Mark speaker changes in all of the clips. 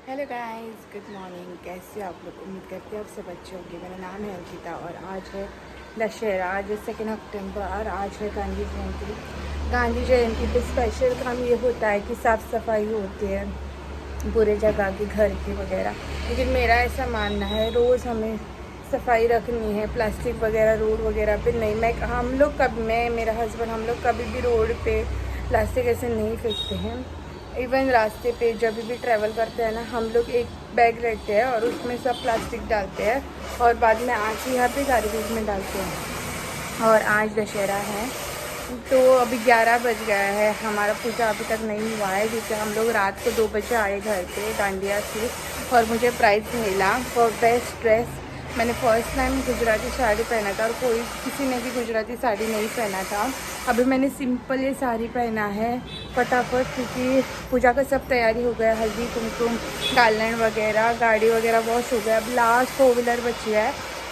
Speaker 1: Hello guys, good morning. कैसे हो आप लोग? उम्मीद करते हैं आप सब अच्छे होंगे। मेरा नाम है अंकिता और आज है दशहरा। आज है 2 अक्टूबर और आज है गांधी जयंती। गांधी जयंती पे स्पेशल काम ये होता है कि साफ़ सफाई होती है पूरे जगह की, घर की वगैरह। लेकिन मेरा ऐसा मानना है रोज़ हमें सफाई रखनी है। प्लास्टिक वगैरह रोड वगैरह पे नहीं। मैं मेरा हस्बैंड हम लोग कभी भी रोड पे प्लास्टिक ऐसे नहीं फेंकते हैं। इवन रास्ते पे जब भी ट्रैवल करते हैं ना, हम लोग एक बैग लेते हैं और उसमें सब प्लास्टिक डालते हैं और बाद में आके यहाँ पे गार्बेज में डालते हैं। और आज दशहरा है तो अभी 11 बज गया है, हमारा पूजा अभी तक नहीं हुआ है क्योंकि हम लोग रात को 2 बजे आए घर पे डांडिया से। और मुझे प्राइज़ मिला फॉर बेस्ट ड्रेस। मैंने फर्स्ट टाइम गुजराती साड़ी पहना था और किसी ने भी गुजराती साड़ी नहीं पहना था। अभी मैंने सिंपल ये साड़ी पहना है फटाफट, क्योंकि पूजा का सब तैयारी हो गया। हल्दी कुमकुम गार्लैंड वगैरह, गाड़ी वगैरह वॉश हो गया। अब लास्ट 4 व्हीलर बची है,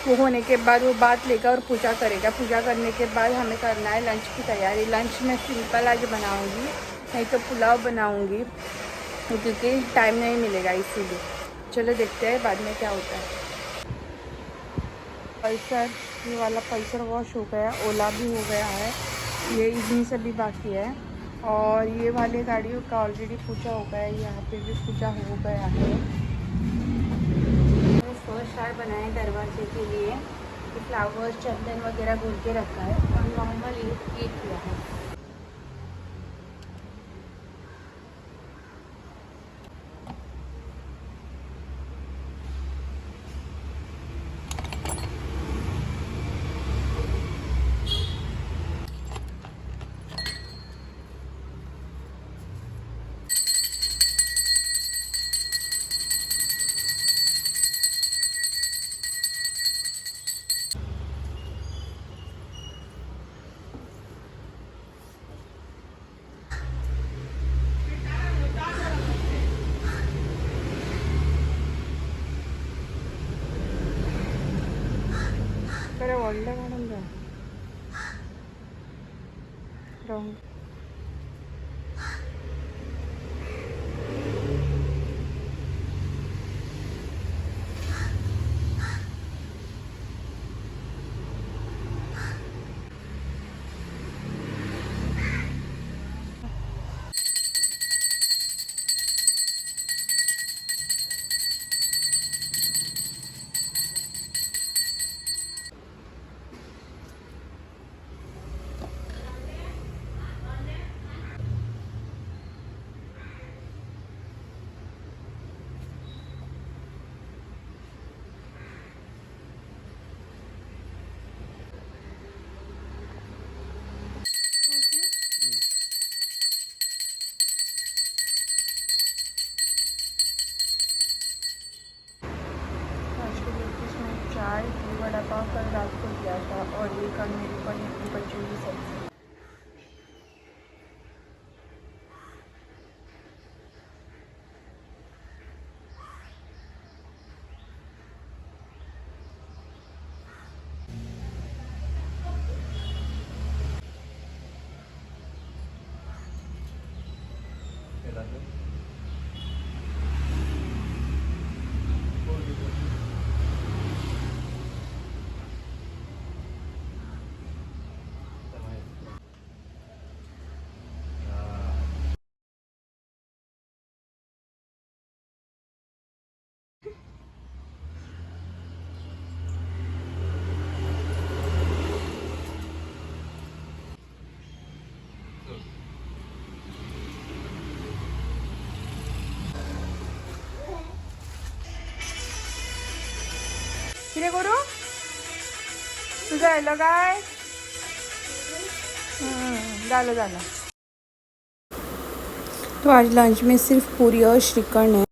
Speaker 1: वो होने के बाद वो बात लेगा और पूजा करेगा। पूजा करने के बाद हमें करना है लंच की तैयारी। लंच में सिंपल आज बनाऊंगी, नहीं तो पुलाव बनाऊंगी क्योंकि टाइम नहीं मिलेगा इसीलिए। चलो देखते हैं बाद में क्या होता है। पल्सर, ये वाला पल्सर वॉश हो गया, ओला भी हो गया है, ये इन्हीं से भी बाकी है। और ये वाले गाड़ियों का ऑलरेडी पूजा हो गया है, यहाँ पे भी पूजा हो गया है। फर्स्ट स्टार बनाए दरवाजे के लिए, फ्लावर्स चंदन वगैरह घोल के रखा है और नॉर्मल ये किया है। 그래 원래 하는데 그럼 आज के ब्रेकफास्ट में चाय वड़ा पाव कल रात को किया था और ये कल मेरे पनीर की बची हुई सब्जी। किरे करू तुझा आयलं काय? झालं। तो आज लंच में सिर्फ पूरी और श्रीखंड है।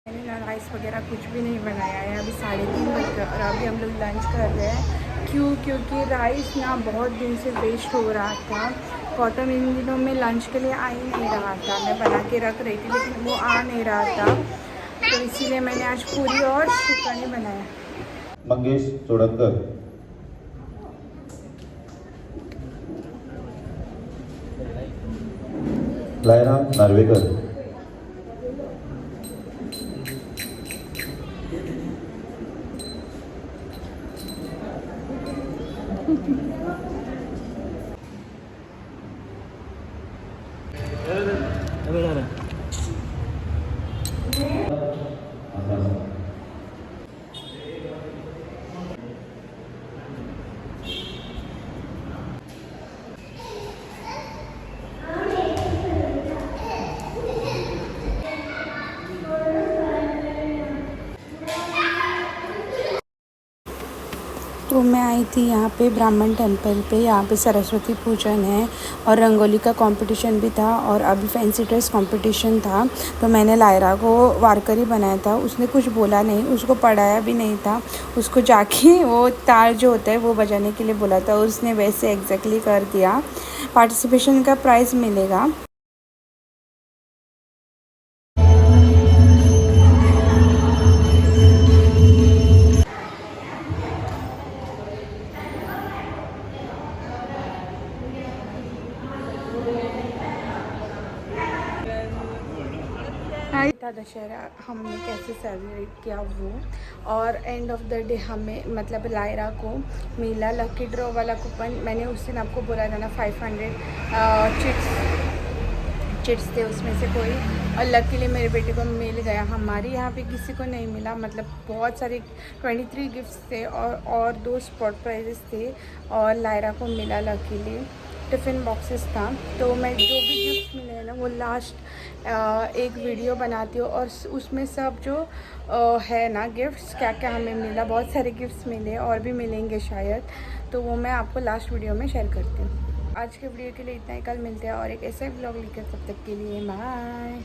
Speaker 1: मैंने ना राइस वगैरह कुछ भी नहीं बनाया है। अभी 3:30 बज गए और अभी हम लोग लंच कर रहे हैं। क्योंकि राइस ना बहुत दिन से वेस्ट हो रहा था। गौतम इन दिनों में लंच के लिए आ ही नहीं रहा था। मैं बना के रख रही थी लेकिन वो आ नहीं रहा था, तो इसीलिए मैंने आज पूरी और श्रीखंड ही बनाया।
Speaker 2: मंगेश चोडकर, लायरा नार्वेकर,
Speaker 1: तो मैं आई थी यहाँ पे ब्राह्मण टेम्पल पे। यहाँ पे सरस्वती पूजन है और रंगोली का कंपटीशन भी था और अभी फैंसी ड्रेस कंपटीशन था। तो मैंने लायरा को वारकरी बनाया था। उसने कुछ बोला नहीं, उसको पढ़ाया भी नहीं था। उसको जाके वो तार जो होता है वो बजाने के लिए बोला था, उसने वैसे एग्जैक्टली कर दिया। पार्टिसिपेशन का प्राइज़ मिलेगा। था दशहरा हमने कैसे सेलिब्रेट किया वो, और एंड ऑफ द डे हमें मतलब लायरा को मिला लकी ड्रॉ वाला कूपन। मैंने उस दिन आपको बोला था ना 500 चिट्स थे उसमें से कोई, और लकीली मेरे बेटे को मिल गया। हमारे यहाँ पे किसी को नहीं मिला। मतलब बहुत सारे 23 गिफ्ट्स थे और 2 स्पॉट प्राइजेस थे और लायरा को मिला लकीली। टिफ़िन बॉक्सेस था। तो मैं जो भी गिफ्ट्स मिले हैं ना वो लास्ट एक वीडियो बनाती हूँ और उसमें सब जो है ना गिफ्ट्स क्या क्या हमें मिला, बहुत सारे गिफ्ट्स मिले और भी मिलेंगे शायद, तो वो मैं आपको लास्ट वीडियो में शेयर करती हूँ। आज के वीडियो के लिए इतना ही। कल मिलते हैं और एक ऐसा ब्लॉग लेकर, तब तक के लिए बाय।